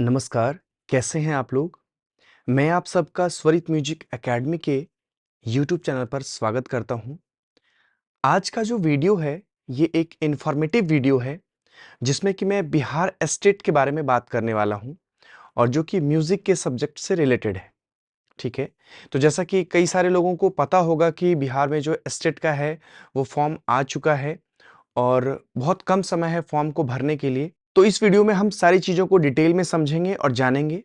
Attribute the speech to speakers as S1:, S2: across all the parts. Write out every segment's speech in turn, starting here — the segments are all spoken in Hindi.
S1: नमस्कार, कैसे हैं आप लोग? मैं आप सबका स्वरित म्यूजिक एकेडमी के यूट्यूब चैनल पर स्वागत करता हूं। आज का जो वीडियो है, ये एक इन्फॉर्मेटिव वीडियो है, जिसमें कि मैं बिहार स्टेट के बारे में बात करने वाला हूं और जो कि म्यूजिक के सब्जेक्ट से रिलेटेड है, ठीक है? तो जैसा कि कई सारे लोगों को पता होगा कि बिहार में जो स्टेट का है, वो फॉर्म आ चुका है और बहुत कम समय है फॉर्म को भरने के लिए। तो इस वीडियो में हम सारी चीज़ों को डिटेल में समझेंगे और जानेंगे।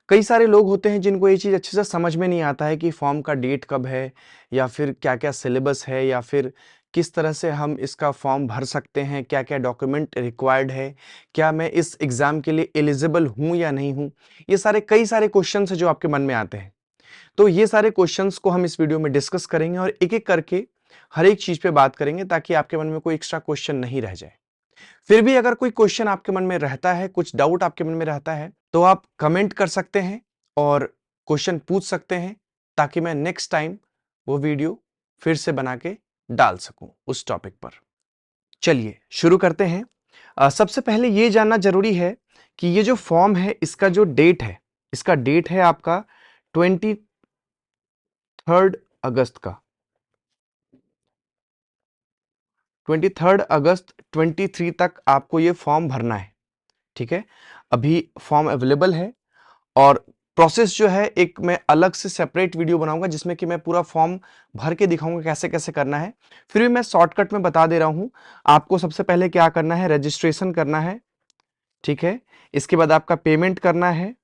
S1: कई सारे लोग होते हैं जिनको ये चीज़ अच्छे से समझ में नहीं आता है कि फॉर्म का डेट कब है या फिर क्या-क्या सिलेबस है या फिर किस तरह से हम इसका फॉर्म भर सकते हैं, क्या-क्या डॉक्यूमेंट रिक्वायर्ड है, क्या मैं इस एग्ज़ाम के लिए एलिजिबल हूँ या नहीं हूँ? ये सारे कई सारे क्वेश्चन्स हैं जो आपके मन में आते हैं। तो ये सारे क्वेश्चंस को हम इस वीडियो में डिस्कस करेंगे और एक-एक करके हर एक चीज़ पे बात करेंगे ताकि आपके मन में कोई एक्स्ट्रा क्वेश्चन नहीं रह जाए। फिर भी अगर कोई क्वेश्चन आपके मन में रहता है, कुछ डाउट आपके मन में रहता है, तो आप कमेंट कर सकते हैं और क्वेश्चन पूछ सकते हैं ताकि मैं नेक्स्ट टाइम वो वीडियो फिर से बना के डाल सकूं उस टॉपिक पर। चलिए शुरू करते हैं। सबसे पहले ये जानना जरूरी है कि ये जो फॉर्म है इसका जो डेट है, इसका डेट है आपका 23 अगस्त का। 23 अगस्त 23 तक आपको ये फॉर्म भरना है, ठीक है? अभी फॉर्म अवेलेबल है और प्रोसेस जो है एक मैं अलग से सेपरेट वीडियो बनाऊंगा जिसमें कि मैं पूरा फॉर्म भर के दिखाऊंगा कैसे कैसे करना है। फिर भी मैं शॉर्टकट में बता दे रहा हूं। आपको सबसे पहले क्या करना है, रजिस्ट्रेशन करना है, ठीक है? इसके बाद आपका पेमेंट करना है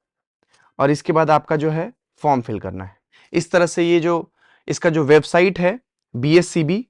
S1: और इसके बाद आपका जो है फॉर्म फिल करना है। इस तरह से ये जो इसका जो वेबसाइट है bscbstate.com,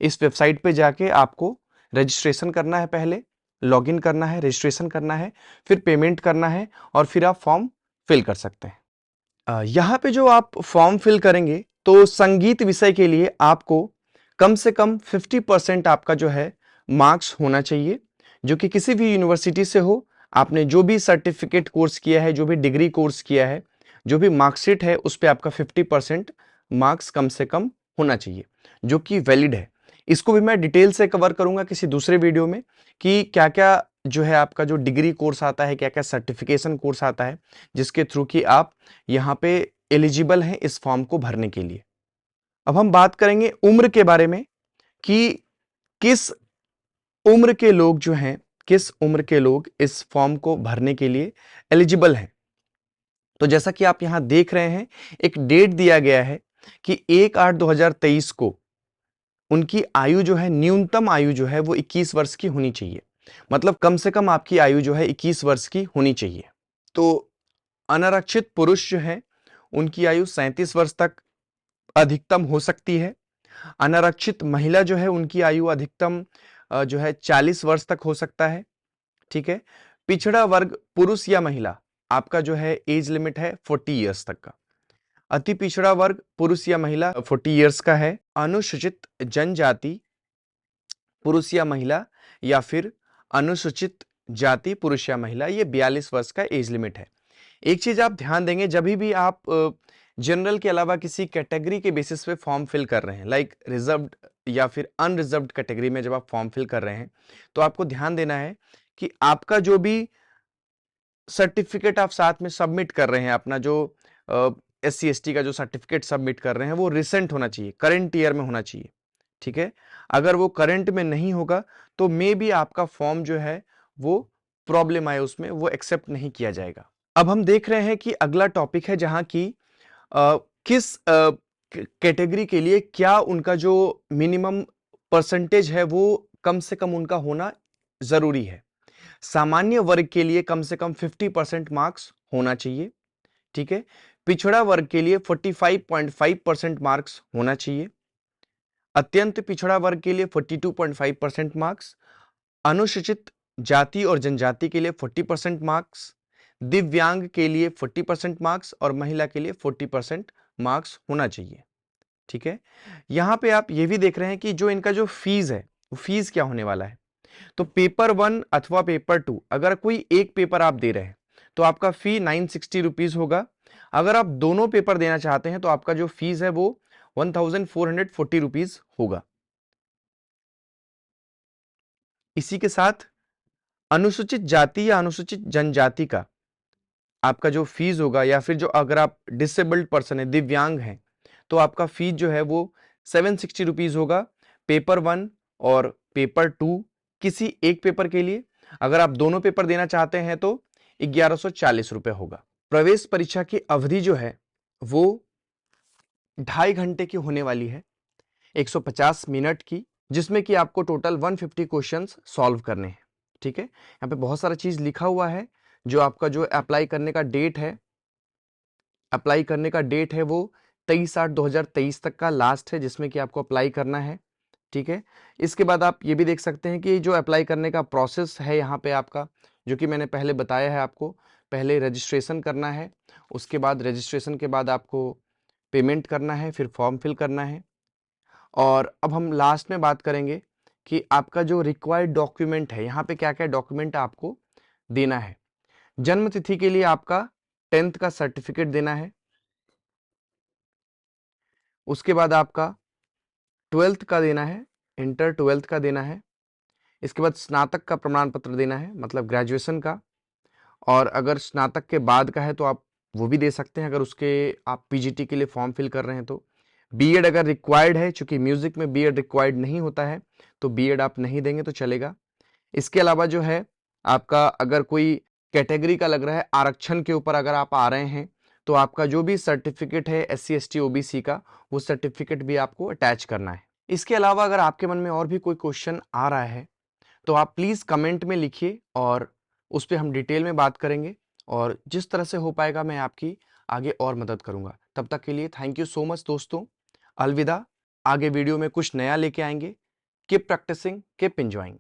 S1: इस वेबसाइट पे जाके आपको रजिस्ट्रेशन करना है, पहले लॉगिन करना है, रजिस्ट्रेशन करना है, फिर पेमेंट करना है और फिर आप फॉर्म फिल कर सकते हैं। यहाँ पे जो आप फॉर्म फिल करेंगे तो संगीत विषय के लिए आपको कम से कम 50% आपका जो है मार्क्स होना चाहिए, जो कि किसी भी यूनिवर्सिटी से हो। आपने जो भी सर्टिफिकेट कोर्स किया है, जो भी डिग्री कोर्स किया है, जो भी मार्कशीट है, उस पे आपका 50% मार्क्स कम से कम होना चाहिए, जो कि वैलिड है। इसको भी मैं डिटेल से कवर करूंगा किसी दूसरे वीडियो में कि क्या क्या जो है आपका जो डिग्री कोर्स आता है, क्या क्या सर्टिफिकेशन कोर्स आता है, जिसके थ्रू कि आप यहाँ पे एलिजिबल हैं इस फॉर्म को भरने के लिए। अब हम बात करेंगे उम्र के बारे में कि किस उम्र के लोग जो हैं, किस उम्र के लोग इस फॉर्म को भरने के लिए एलिजिबल हैं। तो जैसा कि आप यहां देख रहे हैं, एक डेट दिया गया है कि 1/8/2023 को उनकी आयु जो है, न्यूनतम आयु जो है वो 21 वर्ष की होनी चाहिए। मतलब कम से कम आपकी आयु जो है 21 वर्ष की होनी चाहिए। तो अनारक्षित पुरुष जो है, उनकी आयु 37 वर्ष तक अधिकतम हो सकती है। अनारक्षित महिला जो है, उनकी आयु अधिकतम जो है 40 वर्ष तक हो सकता है, ठीक है? पिछड़ा वर्ग पुरुष या महिला, आपका जो है एज लिमिट है 40 ईयर्स तक का। अति पिछड़ा वर्ग पुरुष या महिला 40 ईयर्स का है। अनुसूचित जनजाति पुरुष या महिला या फिर अनुसूचित जाति पुरुष या महिला, ये 42 वर्ष का एज लिमिट है। एक चीज आप ध्यान देंगे, जब भी आप जनरल के अलावा किसी कैटेगरी के बेसिस पे फॉर्म फिल कर रहे हैं, लाइक रिजर्व्ड या फिर अनरिजर्व्ड कैटेगरी में जब आप फॉर्म फिल कर रहे हैं, तो आपको ध्यान देना है कि आपका जो भी सर्टिफिकेट आप साथ में सबमिट कर रहे हैं, अपना जो SC/ST का जो सर्टिफिकेट सबमिट कर रहे हैं, वो रिसेंट होना चाहिए, करंट ईयर में होना चाहिए, ठीक है? अगर वो करंट में नहीं होगा तो मे बी आपका फॉर्म जो है वो प्रॉब्लम आए, उसमें वो एक्सेप्ट नहीं किया जाएगा। अब हम देख रहे हैं कि अगला टॉपिक है जहां की किस कैटेगरी के लिए क्या उनका जो मिनिमम परसेंटेज है वो कम से कम उनका होना जरूरी है। सामान्य वर्ग के लिए कम से कम 50% मार्क्स होना चाहिए, ठीक है? पिछड़ा वर्ग के लिए 45.5% मार्क्स होना चाहिए। अत्यंत पिछड़ा वर्ग के लिए 42.5% मार्क्स। अनुसूचित जाति और जनजाति के लिए 40% मार्क्स। दिव्यांग के लिए 40% मार्क्स और महिला के लिए 40% मार्क्स होना चाहिए, ठीक है? यहां पे आप ये भी देख रहे हैं कि जो इनका जो फीस है, वो फीस क्या होने वाला है। तो पेपर 1 अथवा पेपर 2, अगर कोई एक पेपर आप दे रहे हैं तो आपका फी 960 रुपीज होगा। अगर आप दोनों पेपर देना चाहते हैं तो आपका जो फीस है वो ₹1440 होगा। इसी के साथ अनुसूचित जाति या अनुसूचित जनजाति का आपका जो फीस होगा, या फिर जो अगर आप डिसेबल्ड पर्सन है, दिव्यांग हैं, तो आपका फीस जो है वो ₹760 होगा पेपर 1 और पेपर 2 किसी एक पेपर के लिए। अगर आप दोनों पेपर देना चाहते हैं तो ₹1140 होगा। प्रवेश परीक्षा की अवधि जो है वो 2.5 घंटे की होने वाली है, 150 मिनट की, जिसमें कि आपको टोटल 150 क्वेश्चंस सॉल्व करने हैं। ठीक है, यहाँ पे बहुत सारा चीज लिखा हुआ है। जो आपका जो अप्लाई करने का डेट है, वो 23/8/2023 तक का लास्ट है, जिसमें कि आपको अप्लाई करना है। ठीक है, इसके बाद आप ये भी देख सकते हैं कि जो अप्लाई करने का प्रोसेस है यहाँ पे आपका, जो कि मैंने पहले बताया है आपको, पहले रजिस्ट्रेशन करना है, उसके बाद रजिस्ट्रेशन के बाद आपको पेमेंट करना है, फिर फॉर्म फिल करना है। और अब हम लास्ट में बात करेंगे कि आपका जो रिक्वायर्ड डॉक्यूमेंट है, यहाँ पे क्या क्या डॉक्यूमेंट आपको देना है। जन्म तिथि के लिए आपका 10th का सर्टिफिकेट देना है। उसके बाद आपका 12th का देना है, इंटर 12th का देना है। इसके बाद स्नातक का प्रमाण पत्र देना है, मतलब ग्रेजुएशन का। और अगर स्नातक के बाद का है तो आप वो भी दे सकते हैं, अगर उसके आप पीजीटी के लिए फॉर्म फिल कर रहे हैं तो। बीएड अगर रिक्वायर्ड है, चूंकि म्यूजिक में बीएड रिक्वायर्ड नहीं होता है, तो बीएड आप नहीं देंगे तो चलेगा। इसके अलावा जो है आपका, अगर कोई कैटेगरी का लग रहा है, आरक्षण के ऊपर अगर आप आ रहे हैं, तो आपका जो भी सर्टिफिकेट है SC ST OBC का, वो सर्टिफिकेट भी आपको अटैच करना है। इसके अलावा अगर आपके मन में और भी कोई क्वेश्चन आ रहा है तो आप प्लीज कमेंट में लिखिए, और उस पर हम डिटेल में बात करेंगे, और जिस तरह से हो पाएगा मैं आपकी आगे और मदद करूंगा। तब तक के लिए थैंक यू सो मच दोस्तों, अलविदा। आगे वीडियो में कुछ नया लेके आएंगे। Keep practicing, keep enjoying.